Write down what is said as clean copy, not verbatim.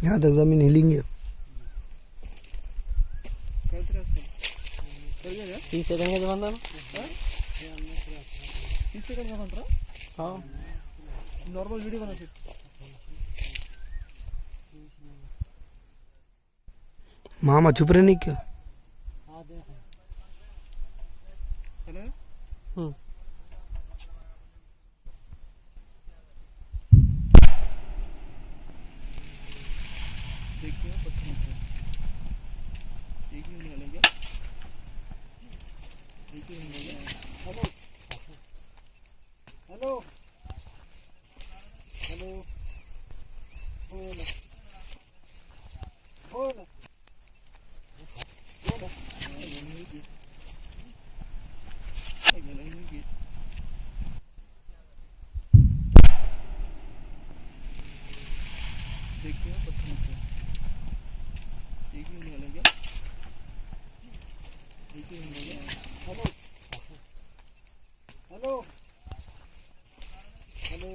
यहाँ तक जमीन हिलेंगे। 30 सेकंड का जमाना ना 30 सेकंड का बनता हाँ नॉर्मल वीडियो बना फिर मामा चुप रहे नहीं क्या? देखिए एक ही मिलेंगे hello hello hello phone phone देखिए एक ही मिलेंगे हेलो हेलो हेलो